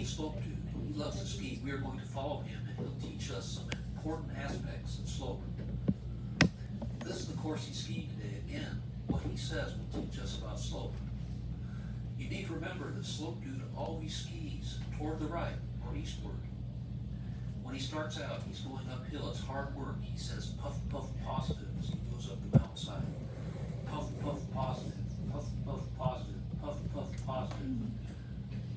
neat slope dude. He loves to ski. We are going to follow him, and he'll teach us some important aspects of slope. This is the course he skied today. Again, what he says will teach us about slope. You need to remember that slope dude always skis toward the right or eastward. When he starts out, he's going uphill. It's hard work. He says puff, puff, positive as he goes up the mountainside. Puff, puff, positive. Puff, puff, positive. Puff, puff, positive.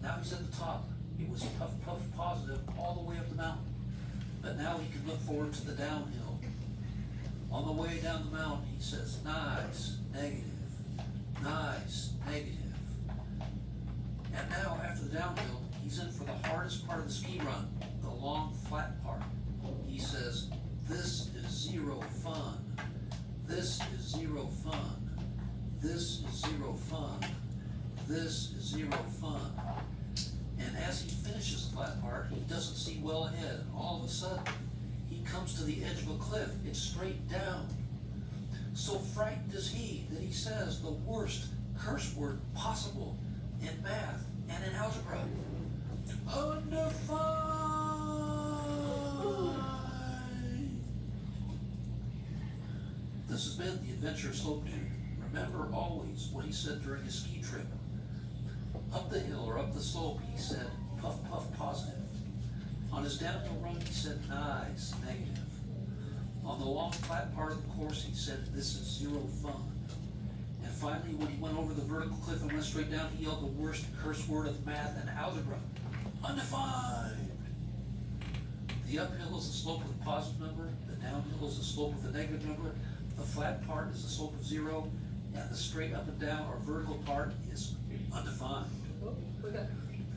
Now he's at the top. It was puff, puff, positive all the way up the mountain. But now he can look forward to the downhill. On the way down the mountain, he says, nice, negative, nice, negative. And now, after the downhill, he's in for the hardest part of the ski run, the long, flat part. He says, this is zero fun. This is zero fun. This is zero fun. This is zero fun. And as he finishes the flat part, he doesn't see well ahead, and all of a sudden, he comes to the edge of a cliff. It's straight down. So frightened is he that he says the worst curse word possible in math and in algebra. Undefined. This has been the Adventure of Slope Dude. Remember always what he said during his ski trip. Up the hill or up the slope, he said, puff, puff, positive. On his downhill run, he said, nice, negative. On the long, flat part of the course, he said, this is zero fun. And finally, when he went over the vertical cliff and went straight down, he yelled the worst curse word of math and algebra, undefined. The uphill is the slope of the positive number, the downhill is the slope of the negative number, the flat part is the slope of zero, and the straight up and down or vertical part is undefined.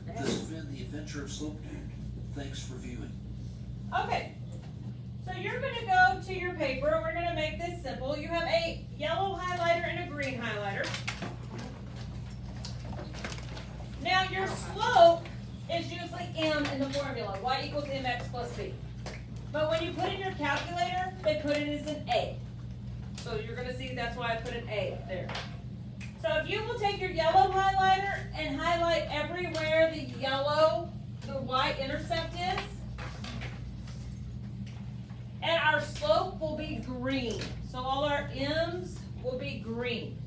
This has been the Adventure of Slope Dude. Thanks for viewing. Okay, so you're going to go to your paper. We're going to make this simple. You have a yellow highlighter and a green highlighter. Now your slope is usually m in the formula, y equals mx plus b. But when you put in your calculator, they put it as an a. So you're going to see that's why I put an a up there. So if you will take your yellow highlighter and highlight everywhere the yellow, the y-intercept is, and our slope will be green. So all our m's will be green.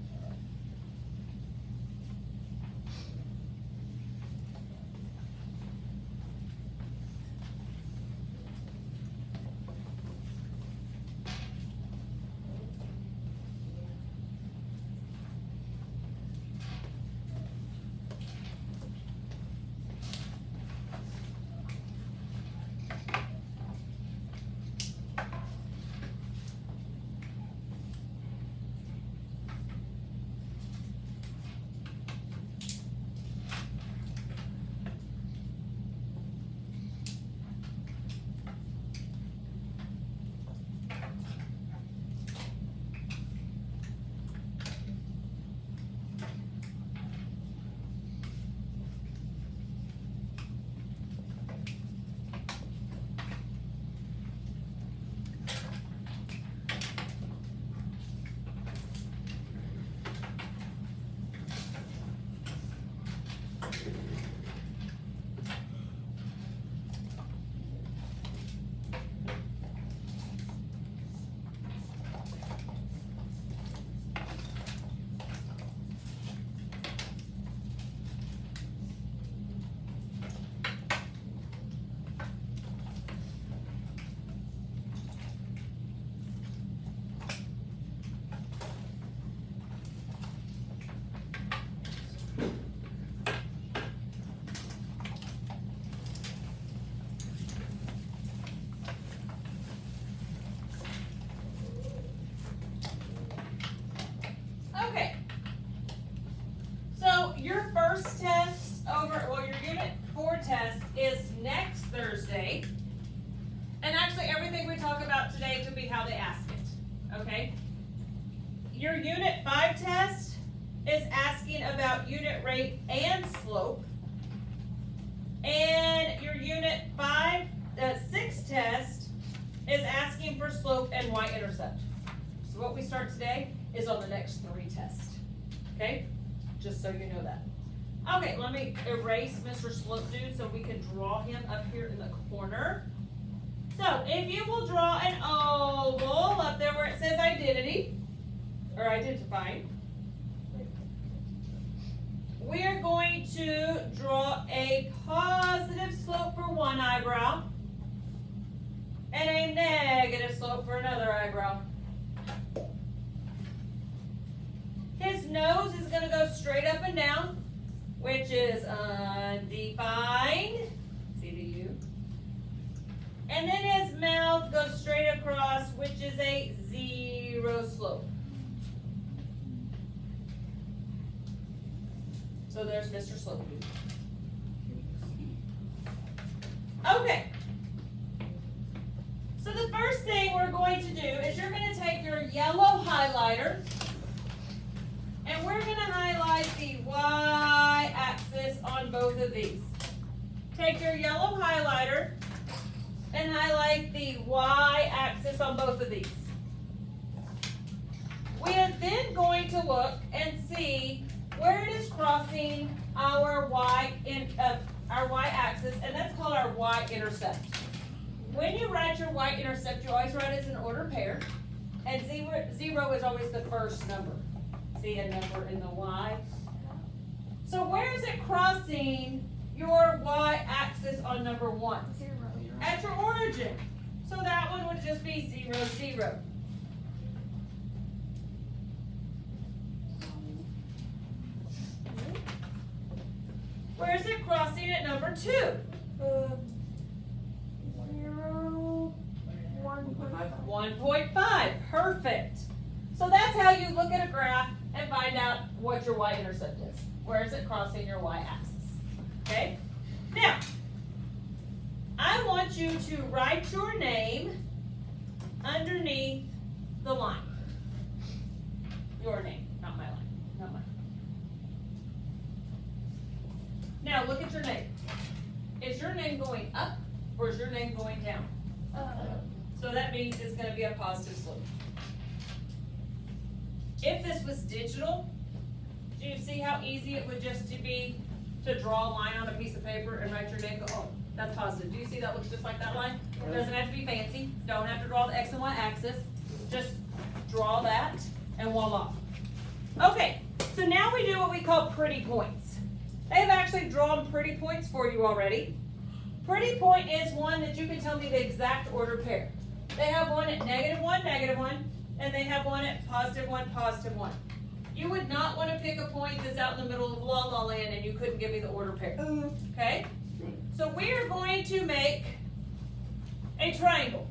Okay. So your first test your unit 4 test is next Thursday. And actually everything we talk about today could be how they ask it. Okay? Your unit 5 test is asking about unit rate and slope. And your unit 6 test is asking for slope and y-intercept. So what we start today is on the next 3 tests. Okay? Just so you know that. Okay, let me erase Mr. Slope Dude so we can draw him up here in the corner. So if you will draw an oval up there where it says identity, or identifying, we are going to draw a positive slope for one eyebrow and a negative slope for another eyebrow. His nose is going to go straight up and down, which is undefined. See the U. And then his mouth goes straight across, which is a 0 slope. So there's Mr. Slope. Okay. So the first thing we're going to do is you're going to take your yellow highlighter and we're going to highlight the y-axis on both of these. Take your yellow highlighter and highlight the y-axis on both of these. We are then going to look and see where it is crossing our y-axis, and that's called our y-intercept. When you write your y-intercept, you always write it as an ordered pair, and 0 is always the first number. See a number in the y. So where is it crossing your y-axis on number 1? 0. At your origin. So that one would just be 0, 0. Where is it crossing at number 2? 0, 1.5. 1.5. Perfect. So that's how you look at a graph and find out what your y-intercept is. Where is it crossing your y-axis? Okay? Now, I want you to write your name underneath the line. Your name, not my line. Not mine. Now, look at your name. Is your name going up or is your name going down? So that means it's going to be a positive slope. If this was digital, do you see how easy it would just be to draw a line on a piece of paper and write your name? Go, oh, that's positive. Do you see that looks just like that line? It doesn't have to be fancy. Don't have to draw the X and Y axis. Just draw that and voila. Okay, so now we do what we call pretty points. They've actually drawn pretty points for you already. Pretty point is one that you can tell me the exact order pair. They have one at -1, -1, and they have one at +1, +1. You would not want to pick a point that's out in the middle of La La Land and you couldn't give me the order pair. Okay? So we are going to make a triangle.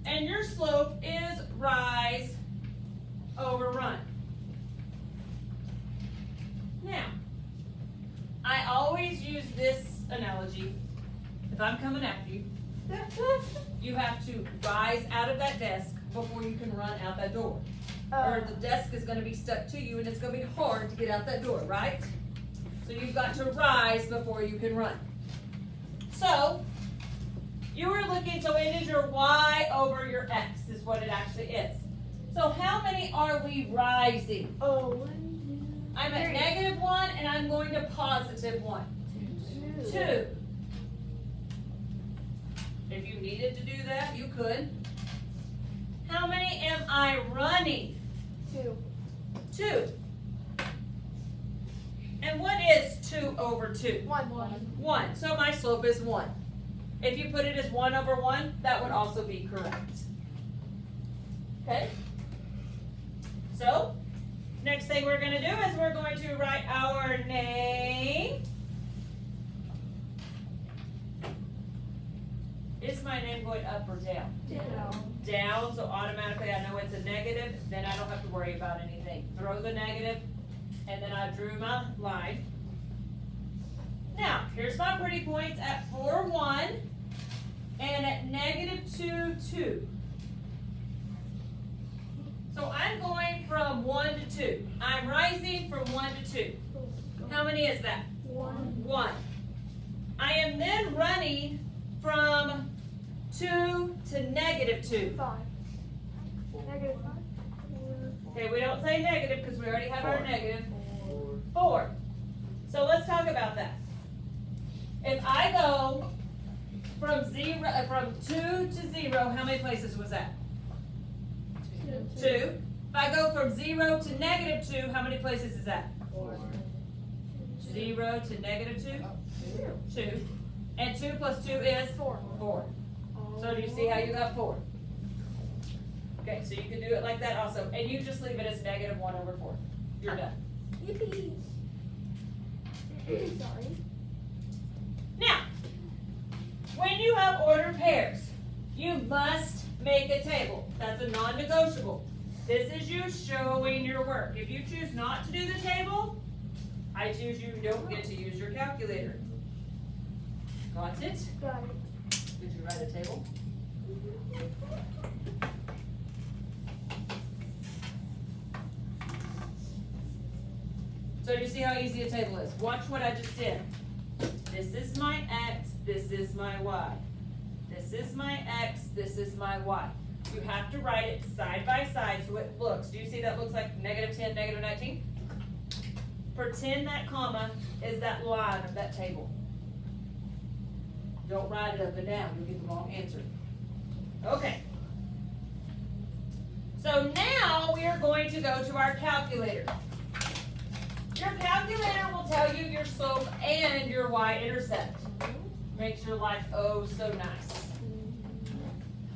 And your slope is rise over run. Now, I always use this analogy. If I'm coming after you, you have to rise out of that desk before you can run out that door. Or the desk is going to be stuck to you and it's going to be hard to get out that door, right? So you've got to rise before you can run. So, you are looking, so it is your y over your x is what it actually is. So how many are we rising? I'm at -1 and I'm going to +1. 2. If you needed to do that, you could. How many am I running? 2. 2. And what is 2 over 2? 1. 1. So my slope is 1. If you put it as 1 over 1, that would also be correct. Okay? So, next thing we're going to do is we're going to write our name. Is my name going up or down? Down, so automatically I know it's a negative, then I don't have to worry about anything. Throw the negative, and then I drew my line. Now, here's my pretty points at 4, 1, and at -2, 2. So I'm going from 1 to 2. I'm rising from 1 to 2. How many is that? 1. I am then running from 2 to -2. 5. -5. Okay, we don't say negative because we already have our negative. 4. So let's talk about that. If I go from 2 to 0, how many places was that? 2. If I go from 0 to -2, how many places is that? 4. 0 to -2? 2. And 2 plus 2 is? 4. So do you see how you got 4? Okay, so you can do it like that also. And you just leave it as -1/4. You're done. Yippee. Sorry. Now, when you have ordered pairs, you must make a table. That's a non-negotiable. This is you showing your work. If you choose not to do the table, I choose you don't get to use your calculator. Got it? Got it. Did you write a table? So you see how easy a table is. Watch what I just did. This is my X, this is my Y. This is my X, this is my Y. You have to write it side by side so it looks. Do you see that looks like -10, -19? Pretend that comma is that line of that table. Don't write it up and down, you'll get the wrong answer. Okay. So now we are going to go to our calculator. Your calculator will tell you your slope and your y-intercept. Makes your life oh so nice.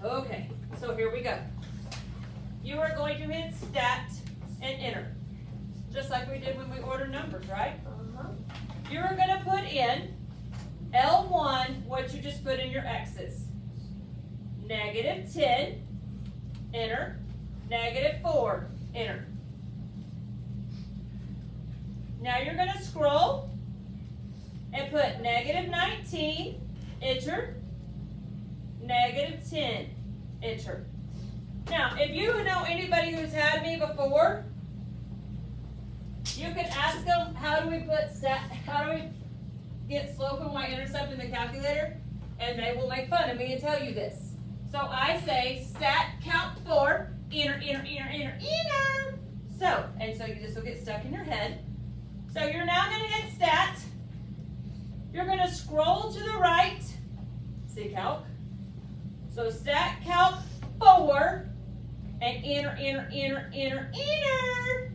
Okay, so here we go. You are going to hit stat and enter. Just like we did when we ordered numbers, right? You're going to put in L1, what you just put in your X's. -10, enter. -4, enter. Now you're going to scroll and put -19, enter. -10, enter. Now, if you know anybody who's had me before, you can ask them, how do we get slope and y-intercept in the calculator? And they will make fun of me and tell you this. So I say stat count 4, enter, enter, enter, enter, enter. So this will get stuck in your head. So you're now going to hit stat. You're going to scroll to the right. See calc? So stat calc 4 and enter, enter, enter, enter, enter.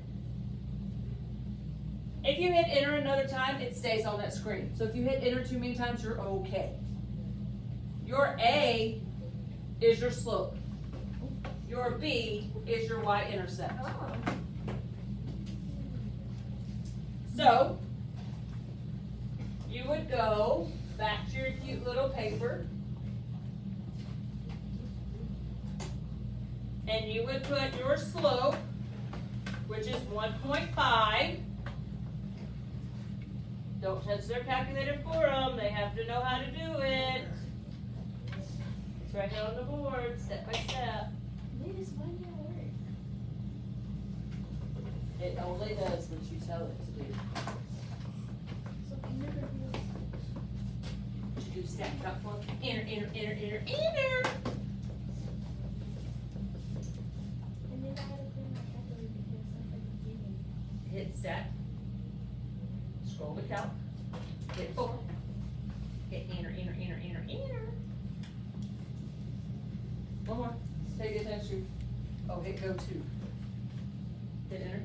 If you hit enter another time, it stays on that screen. So if you hit enter too many times, you're okay. Your A is your slope. Your B is your y-intercept. So, you would go back to your cute little paper, and you would put your slope, which is 1.5. Don't touch their calculator for them. They have to know how to do it. It's right here on the board, step by step. It only does what you tell it to do. To do stat calc 4, enter, enter, enter, enter, enter. Hit stat. Scroll to calc. Hit 4. Hit enter, enter, enter, enter, enter. One more. Take it next to. Oh, hit go to. Hit enter.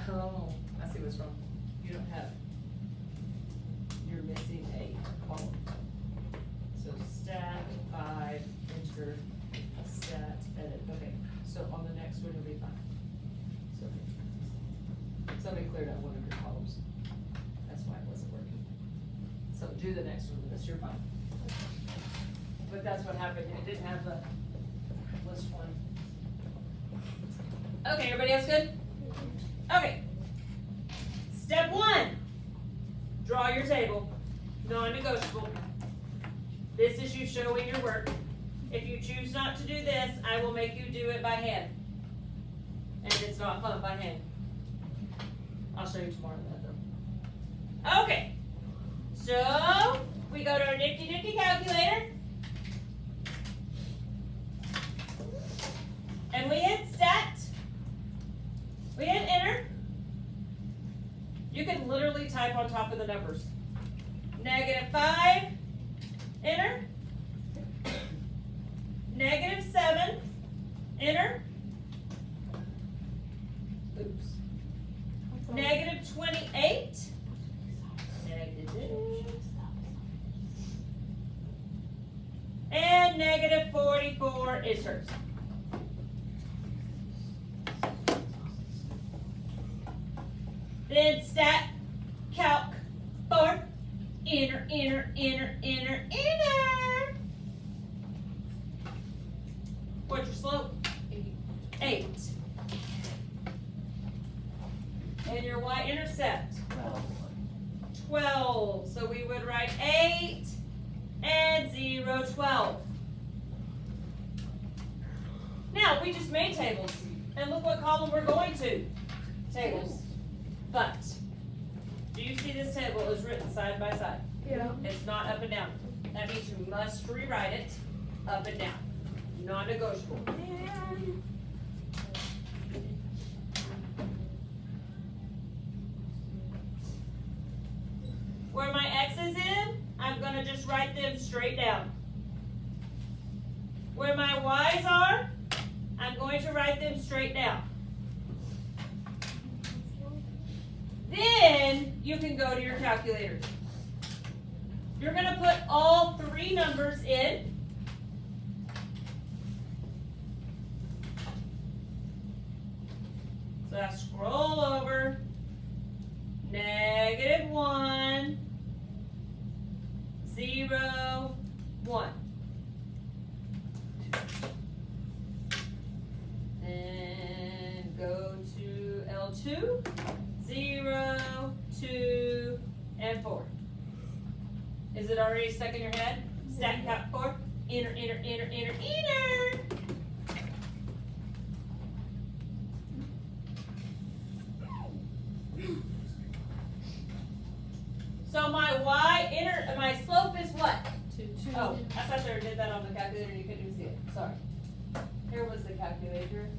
Oh, I see what's wrong. You don't have. You're missing a column. So stat 5, enter, stat, edit. Okay, so on the next one, you'll be fine. So somebody cleared out one of your columns. That's why it wasn't working. So do the next one with this, you're fine. But that's what happened, it didn't have the list one. Okay, everybody else good? Okay. Step 1, draw your table, non-negotiable. This is you showing your work. If you choose not to do this, I will make you do it by hand. And it's not fun by hand. I'll show you tomorrow that though. Okay, so we go to our nifty calculator. And we hit stat. We hit enter. on top of the numbers. -5, enter. -7, enter. Oops. -28, negative. And -44 is hers. Then stat, calc, 4, enter. What's your slope? 8. And your y-intercept? 12. So we would write 8 and 0, 12. Now, we just made tables. And look what column we're going to. Tables. But, do you see this table is written side by side? Yeah. It's not up and down. That means you must rewrite it up and down. Non-negotiable. Where my X is in, I'm gonna just write them straight down. Where my Y's are, I'm going to write them straight down. Then you can go to your calculator. You're gonna put all 3 numbers in. So I scroll over, -1, 0, 1. And go to L2, 0, 2, and 4. Is it already stuck in your head? Stat count 4. Enter. So my slope is what? 2. Oh, I thought I did that on the calculator and you couldn't even see it. Sorry. Here was the calculator.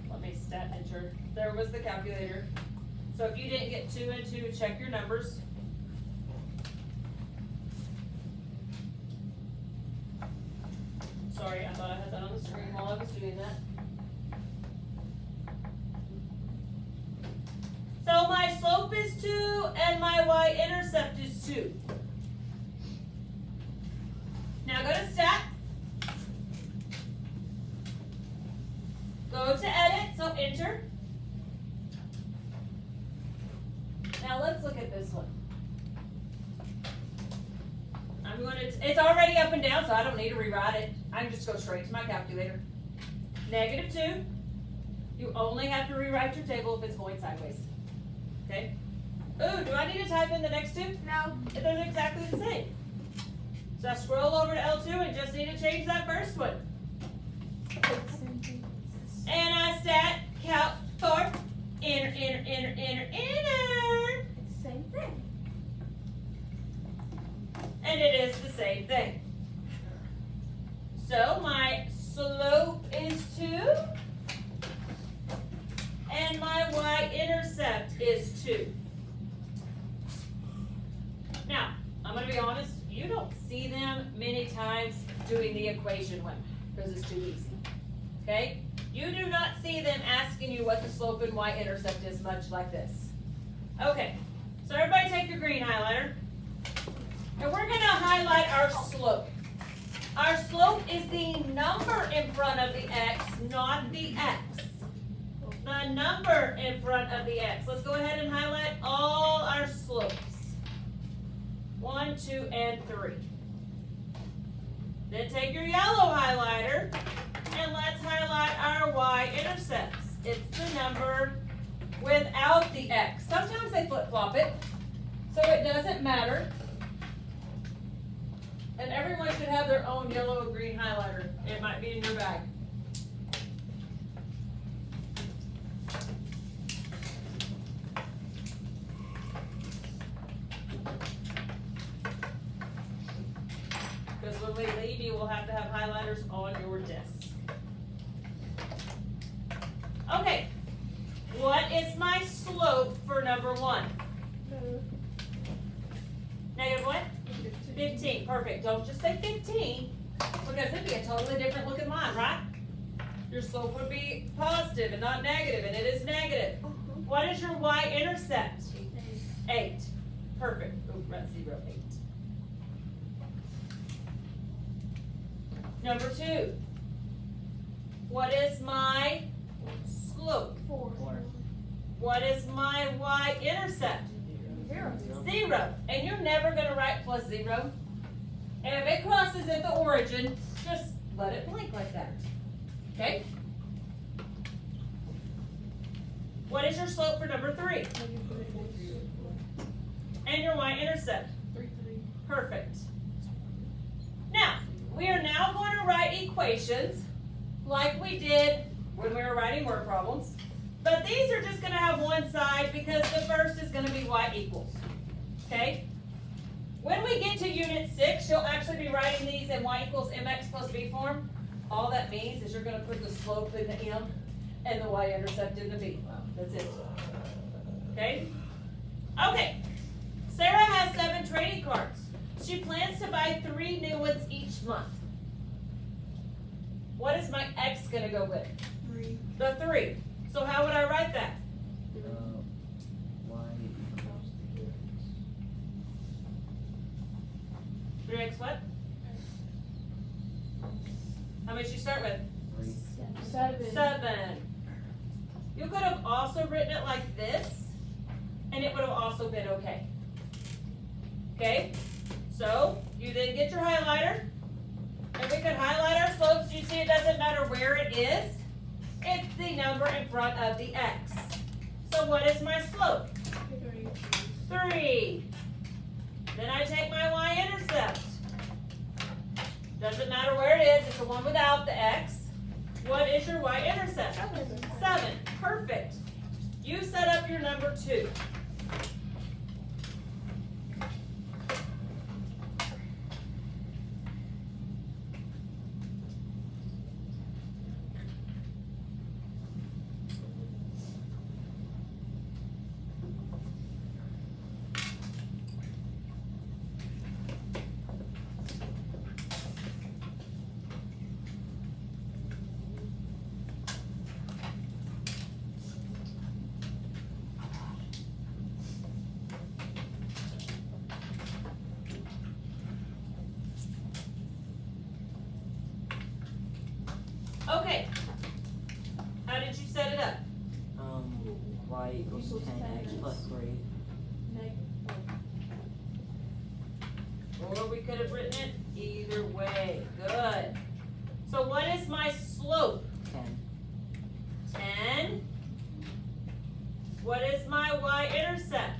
Let me stat enter. There was the calculator. So if you didn't get 2 and 2, check your numbers. Sorry, I thought I had that on the screen while I was doing that. So my slope is 2 and my y-intercept is 2. Now go to stat. Go to edit, so enter. Now let's look at this one. It's already up and down, so I don't need to rewrite it. I can just go straight to my calculator. -2. You only have to rewrite your table if it's going sideways. Okay? Ooh, do I need to type in the next 2? No. They're exactly the same. So I scroll over to L2 and just need to change that first one. And I stat count 4. Enter. Same thing. And it is the same thing. So my slope is 2. And my y-intercept is 2. Now, I'm going to be honest, you don't see them many times doing the equation one because it's too easy. Okay? You do not see them asking you what the slope and y-intercept is much like this. Okay, so everybody take your green highlighter. And we're going to highlight our slope. Our slope is the number in front of the x, not the x. The number in front of the x. Let's go ahead and highlight all our slopes. 1, 2, and 3. Then take your yellow highlighter and let's highlight our y-intercepts. It's the number without the x. Sometimes they flip-flop it, so it doesn't matter. And everyone should have their own yellow or green highlighter. It might be in your bag. Because when we leave, you will have to have highlighters on your desk. Okay, what is my slope? slope for number 1? Negative what? 15, perfect. Don't just say 15, because it'd be a totally different looking line, right? Your slope would be positive and not negative, and it is negative. What is your y-intercept? 8. Perfect. Oh, right, 0, 8. Number 2. What is my slope? 4. What is my y-intercept? 0. And you're never going to write plus 0. And if it crosses at the origin, just let it blink like that. Okay? What is your slope for number 3? And your y-intercept? 3. Perfect. Now, we are now going to write equations like we did when we were writing word problems. But these are just going to have one side because the first is going to be y equals. Okay? When we get to unit 6, you'll actually be writing these in y equals mx plus b form. All that means is you're going to put the slope in the m and the y-intercept in the b. That's it. Okay? Okay. Sarah has 7 trading cards. She plans to buy 3 new ones each month. What is my x going to go with? 3. The 3. So how would I write that? Y equals 3x what? How much you start with? 3. 7. You could have also written it like this, and it would have also been okay. Okay? So, you then get your highlighter, and we could highlight our slopes. You see it doesn't matter where it is. It's the number in front of the x. So what is my slope? 3. Then I take my y-intercept. Doesn't matter where it is, it's the one without the x. What is your y-intercept? 7. Perfect. You set up your number 2. Okay. How did you set it up? Y equals 10x plus 3. Or we could have written it either way. Good. So what is my slope? 10. 10. What is my y-intercept?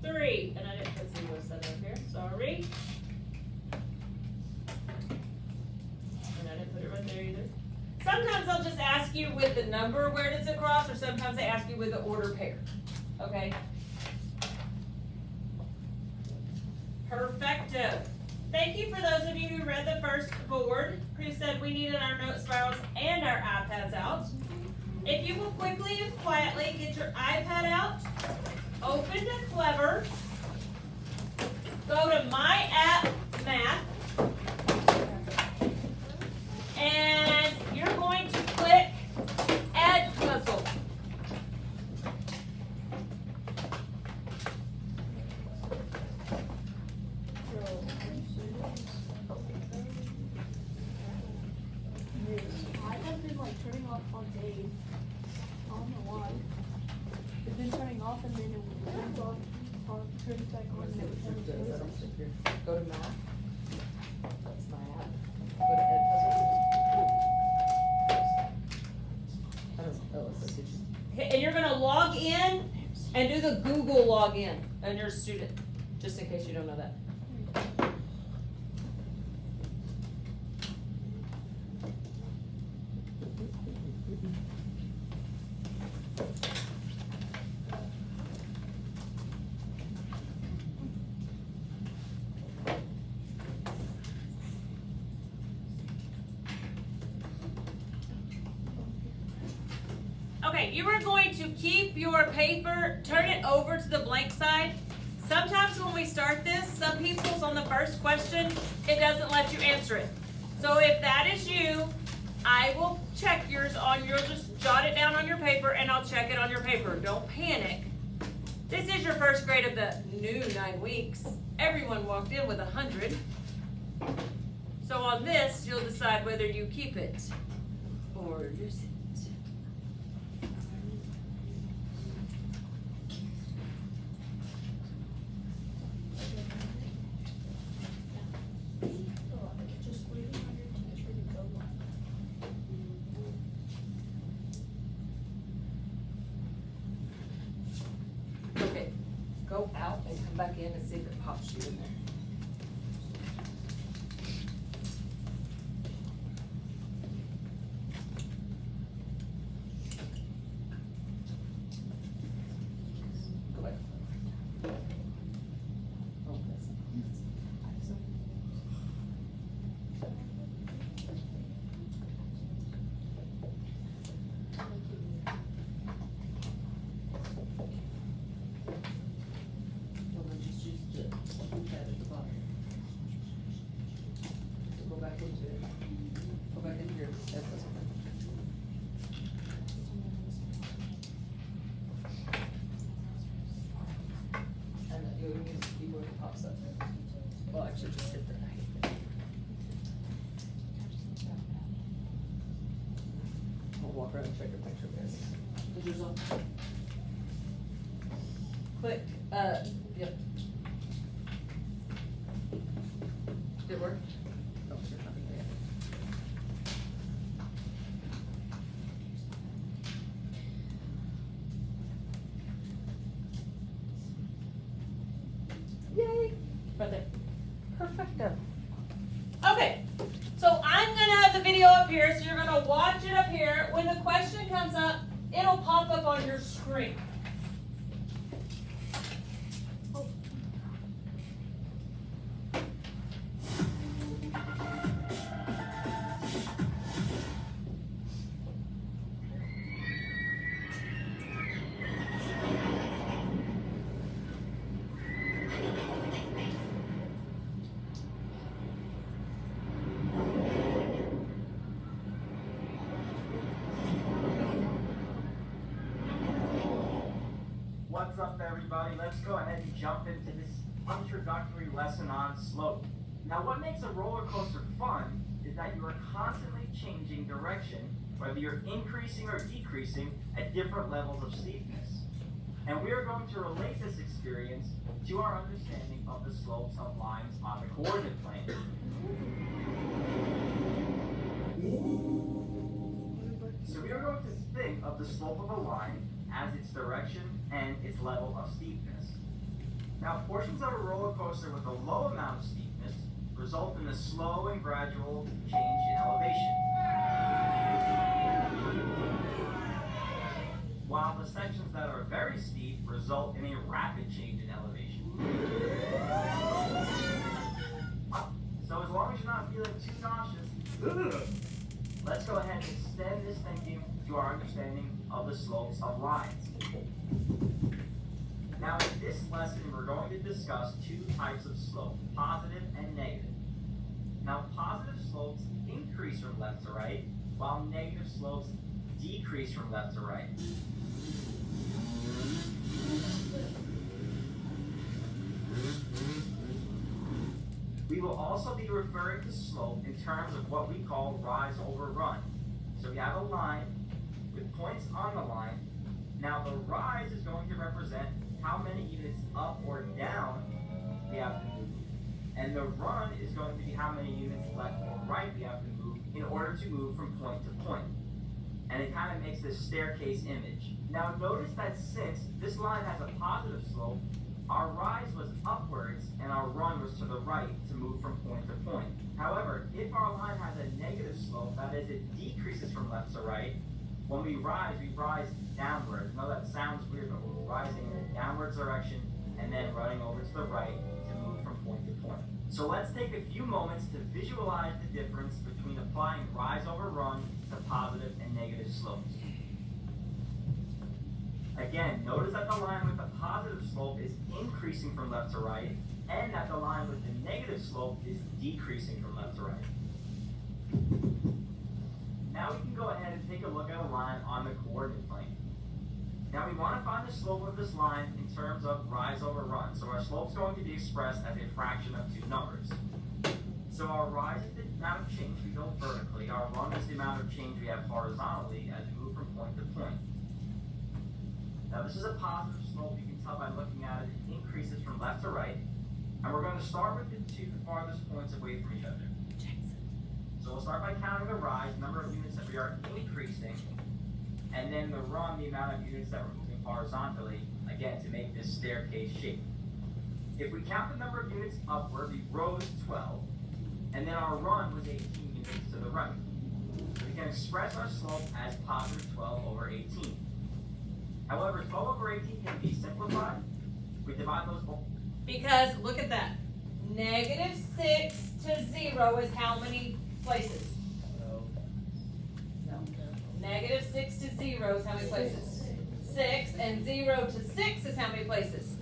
3. And I didn't put 0 up here. Sorry. And I didn't put it right there either. Sometimes I'll just ask you with the number where does it cross, or sometimes I ask you with the order pair. Okay? Perfecto. Thank you for those of you who read the first board, who said we needed our note spirals and our iPads out. If you will quickly and quietly get your iPad out, open to Clever, go to My App Math, and you're going to click Add Puzzle. I have been like turning off all day. I don't know why. It's been turning off and then it turns off, turns back on. And it Go to math. That's my app. Go to Ed Puzzle. I don't know. Oh, did you? And you're gonna log in and do the Google login on your student, just in case you don't know that. Okay, Okay, you are going to keep your paper, turn it over to the blank side. Sometimes when we start this, some people's on the first question, it doesn't let you answer it. So if that is you, I will check yours on your, just jot it down on your paper and I'll check it on your paper. Don't panic. This is your first grade of the new 9 weeks. Everyone walked in with 100. So on this, you'll decide whether you keep it or lose it. Just waiting on your teacher to go on. Okay, go out and come back in and see if it pops you in there. Go back. Oh, that's. Well, then just use the pad at the bottom. So go back into it. Go back into your, that doesn't work. And then you'll use the keyboard that pops up. Well, actually, just hit that. I'll walk around and check your picture, guys. Is yours on? Click, yep. Did it work? Oh, there's nothing there. Yay! Right there. Perfecto. Okay, so I'm gonna have the video up here, so you're gonna watch it up here. When the question comes up, it'll pop up on your screen. What's up, everybody? Let's go ahead and jump into this introductory lesson on slope. Now, what makes a roller coaster fun is that you are constantly changing direction, whether you're increasing or decreasing at different levels of steepness. And we are going to relate this experience to our understanding of the slopes of lines on the coordinate plane. So we are going to think of the slope of a line as its direction and its level of steepness. Now, portions of a roller coaster with a low amount of steepness result in a slow and gradual change in elevation, while the sections that are very steep result in a rapid change in elevation. So as long as you're not feeling too nauseous, let's go ahead and extend this thinking to our understanding of the slopes of lines. Now, in this lesson, we're going to discuss two types of slope, positive and negative. Now, positive slopes increase from left to right, while negative slopes decrease from left to right. We will also be referring to slope in terms of what we call rise over run. So we have a line with points on the line. Now the rise is going to represent how many units up or down we have to move. And the run is going to be how many units left or right we have to move in order to move from point to point. And it kind of makes this staircase image. Now notice that since this line has a positive slope, our rise was upwards and our run was to the right to move from point to point. However, if our line has a negative slope, that is, it decreases from left to right, when we rise downwards. I know that sounds weird, but we're rising in a downwards direction and then running over to the right to move from point to point. So let's take a few moments to visualize the difference between applying rise over run to positive and negative slopes. Again, notice that the line with the positive slope is increasing from left to right, and that the line with the negative slope is decreasing from left to right. Now we can go ahead and take a look at a line on the coordinate plane. Now we want to find the slope of this line in terms of rise over run. So our slope is going to be expressed as a fraction of two numbers. So our rise is the amount of change we go vertically. Our run is the amount of change we have horizontally as we move from point to point. Now this is a positive slope. You can tell by looking at it, it increases from left to right. And we're going to start with the two farthest points away from each other. So we'll start by counting the rise, number of units that we are increasing, and then the run, the amount of units that we're moving horizontally, again, to make this staircase shape. If we count the number of units upward, we rose 12, and then our run was 18 units to the right. So we can express our slope as positive 12 over 18. However, 12 over 18 can be simplified. We divide those both. Because, look at that. Negative 6 to 0 is how many places? No. Negative 6 to 0 is how many places? 6, and 0 to 6 is how many places?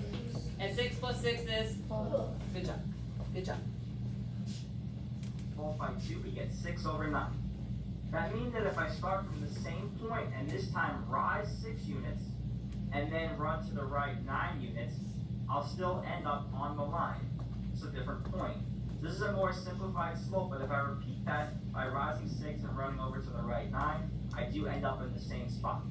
And 6 plus 6 is? Good job. Good job. Multiply 2, we get 6 over 9. That means that if I start from the same point and this time rise 6 units and then run to the right 9 units, I'll still end up on the line. It's a different point. This is a more simplified slope, but if I repeat that by rising 6 and running over to the right 9, I do end up in the same spot.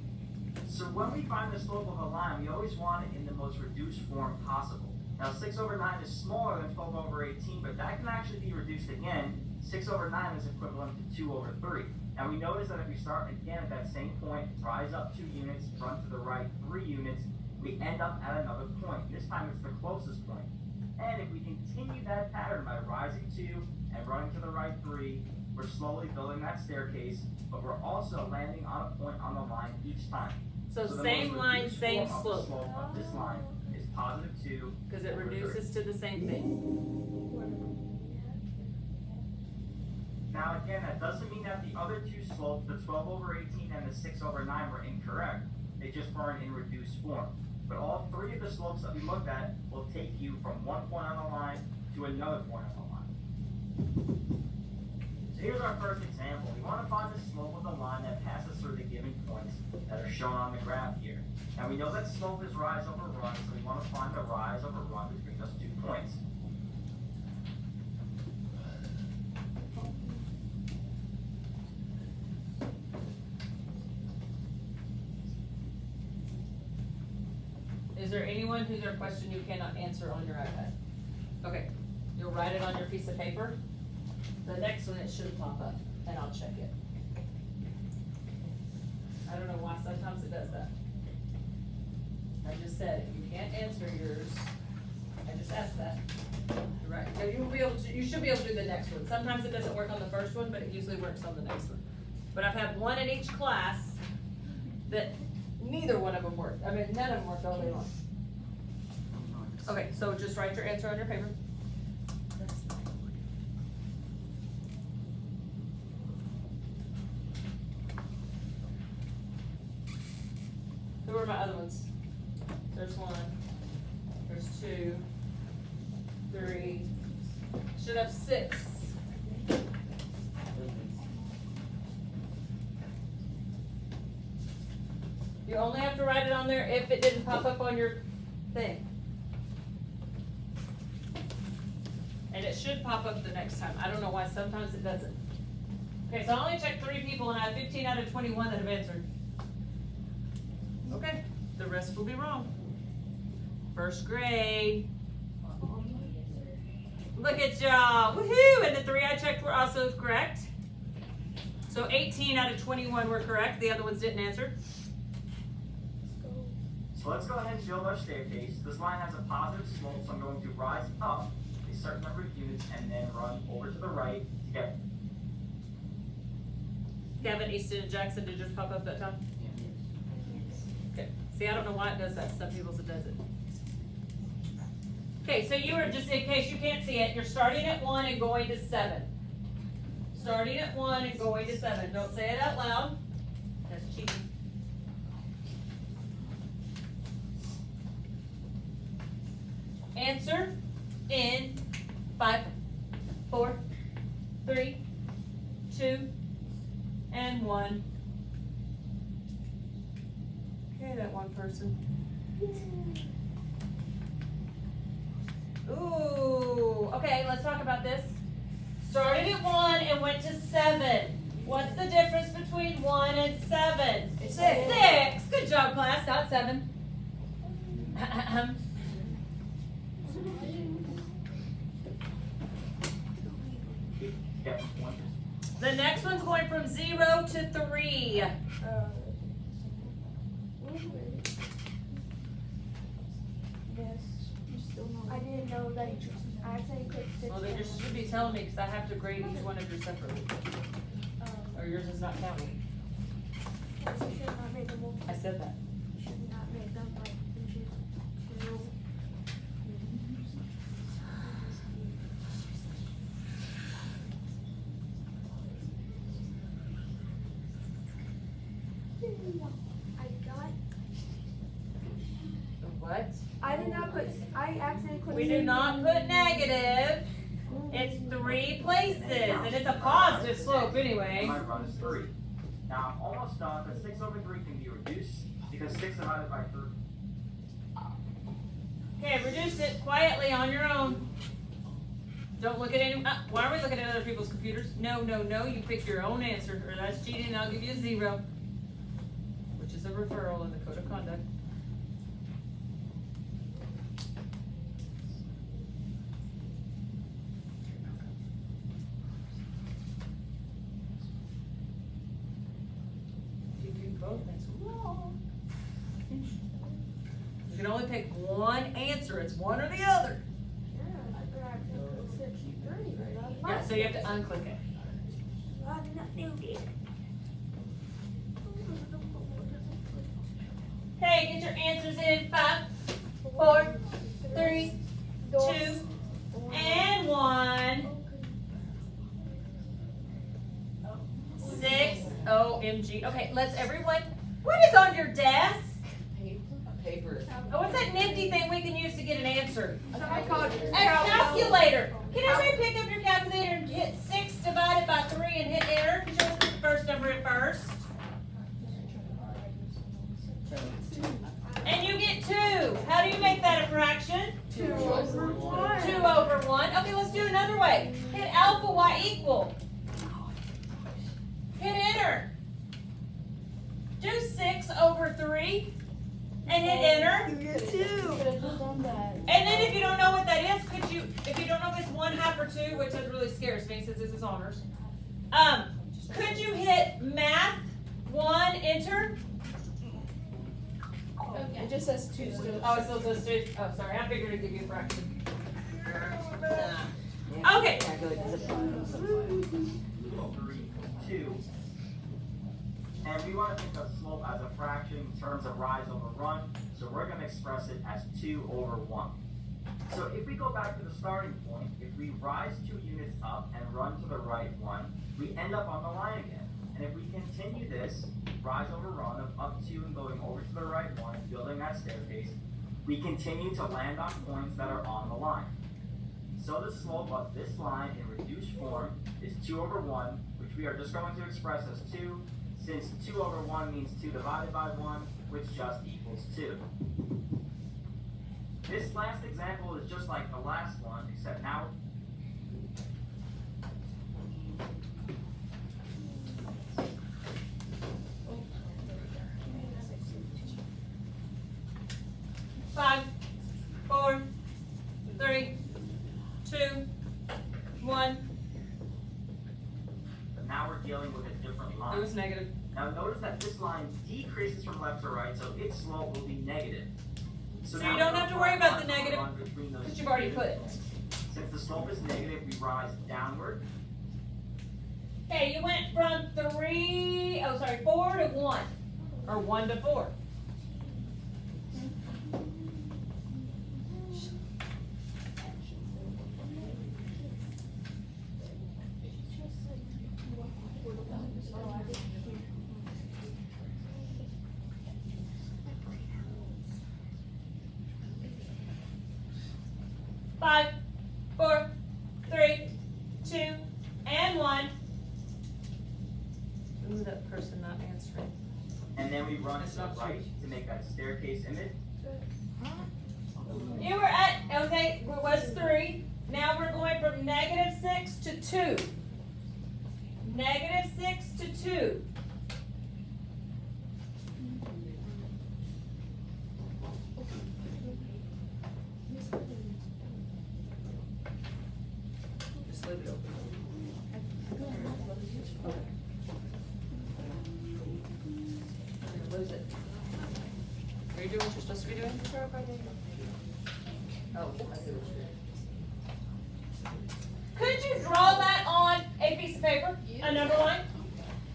So when we find the slope of a line, we always want it in the most reduced form possible. Now 6 over 9 is smaller than 12 over 18, but that can actually be reduced again. 6 over 9 is equivalent to 2 over 3. Now we notice that if we start again at that same point, rise up 2 units, run to the right 3 units, we end up at another point. This time it's the closest point. And if we continue that pattern by rising 2 and running to the right 3, we're slowly building that staircase, but we're also landing on a point on the line each time. So the same most line, reduced same form of the slope. slope of this line is positive 2 Because it over 3. reduces to the same thing. Now again, that doesn't mean that the other two slopes, the 12 over 18 and the 6 over 9, were incorrect. They just weren't in reduced form. But all three of the slopes that we looked at will take you from one point on the line to another point on the line. So here's our first example. We want to find the slope of the line that passes through the given points that are shown on the graph here. Now we know that slope is rise over run, so we want to find the rise over run between those 2 points. Is there anyone whose their question you cannot answer on your iPad? Okay, you'll write it on your piece of paper. The next one, it should pop up, and I'll check it. I don't know why sometimes it does that. I just said, if you can't answer yours, I just asked that. You're right, so you will be able to, you should be able to do the next one. Sometimes it doesn't work on the first one, but it usually works on the next one. But I've had one in each class that neither one of them worked. I mean, none of them worked all day long. Okay, so just write your answer on your paper. Who are my other ones? There's 1, there's 2, 3, should have 6. You only have to write it on there if it didn't pop up on your thing. And it should pop up the next time. I don't know why sometimes it doesn't. Okay, so I only checked 3 people and I have 15 out of 21 that have answered. Okay, the rest will be wrong. First grade. Look at y'all, woohoo! And the 3 I checked were also correct. So 18 out of 21 were correct, the other ones didn't answer. So let's go ahead and build our staircase. This line has a positive slope, so I'm going to rise up a certain number of units and then run over to the right to get. Kevin, Easton, and Jackson, did yours pop up that time? Okay, see, I don't know why it does that, some people it does it. Okay, so you are, just in case you can't see it, you're starting at 1 and going to 7. Starting at 1 and going to 7. Don't say it out loud. That's cheating. Answer in 5, 4, 3, 2, and 1. Okay, that one person. Ooh, okay, let's talk about this. Started at 1 and went to 7. What's the difference between 1 and 7? It's 6. Good job, class, not 7. Get one. The next one's going from 0 to 3. Yes, you still know. I didn't know that I accidentally clicked 6. Well, they just should be telling me because I have to grade each one of yours separately. Or yours is not counting. You should not make them multiple. I said that. You should not make them like choose 2. I got. What? I did not put. I accidentally clicked. We do not put negative. It's 3 places, and it's a positive slope anyway. My run is 3. Now I'm almost done, but 6 over 3 can be reduced because 6 divided by 3. Okay, reduce it quietly on your own. Don't look at any. Why are we looking at other people's computers? No, no, no. You pick your own answer, or that's cheating. And I'll give you a 0, which is a referral in the code of conduct. You do both. That's wrong. You can only pick one answer. It's one or the other. Yeah, so you have to unclick it. Okay, get your answers in 5, 4, 3, 2, and 1. 6. OMG. Okay, let's everyone. What is on your desk? Paper. Oh, what's that nifty thing we can use to get an answer? I called A calculator. Can everybody pick up your calculator and hit 6 divided by 3 and hit enter? Because you always put the first number in first. And you get 2. How do you make that a fraction? 2 over 1. 2 over 1. Okay, let's do it another way. Hit alpha y equal. Hit enter. Do 6 over 3 and hit enter. You get 2. Could have just done that. And then if you don't know what that is, if you don't know if it's 1/2 or 2, which that really scares me since this is honors, could you hit math 1, enter? It just says 2 still. Oh, it still says 2. Oh, sorry, I figured it'd give you a fraction. Okay. Calculate the zip line. 3, 2. And we want to think of slope as a fraction in terms of rise over run, so we're going to express it as 2 over 1. So if we go back to the starting point, if we rise 2 units up and run to the right 1, we end up on the line again. And if we continue this rise over run of up 2 and going over to the right 1 and building that staircase, we continue to land on points that are on the line. So the slope of this line in reduced form is 2 over 1, which we are just going to express as 2, since 2 over 1 means 2 divided by 1, which just equals 2. This last example is just like the last one, except now Five, 4, 3, 2, 1. but now we're dealing with a different It line. was negative. Now notice that this line decreases from left to right, so its slope will be negative. So now you don't we're have to going worry about run the negative, run between those because two you've already units. put it. Since the slope is negative, we rise downward. Okay, you went from 4 to 1. Or 1 to 4. 5, 4, 3, 2, and 1. Ooh, that person not answering. And then we run It's to the not right true. to make that staircase image. You were at, okay, it was 3. Now we're going from -6 to 2. -6 to 2. Just leave it open. Lose it. Are you doing what you're supposed to be doing? Oh, I see what you're doing. Could you draw that on a piece of paper, a number line?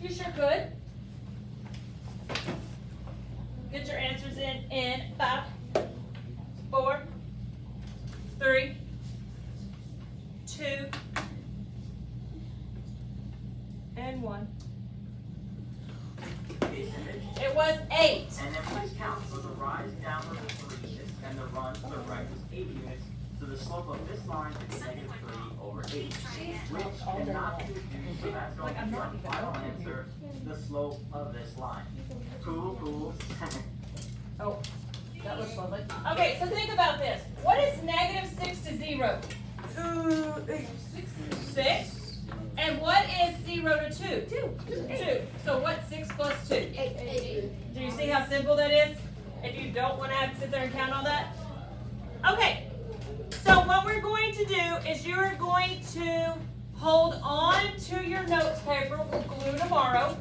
You sure could. Get your answers in 5, 4, 3, 2, and 1. Staircase image. It was 8. And then please count. So the rise down was 3 units, and the run to the right was 8 units. So the slope of this line is -3 over 8, which cannot be reduced. So that's going to be our final answer, the slope of this line. Cool, cool. Oh, that looks lovely. Okay, so think about this. What is -6 to 0? 6. And what is 0 to 2? 2. So what's 6 plus 2? 8. Do you see how simple that is? If you don't want to have to sit there and count all that? Okay, so what we're going to do is you're going to hold on to your notes paper with glue tomorrow.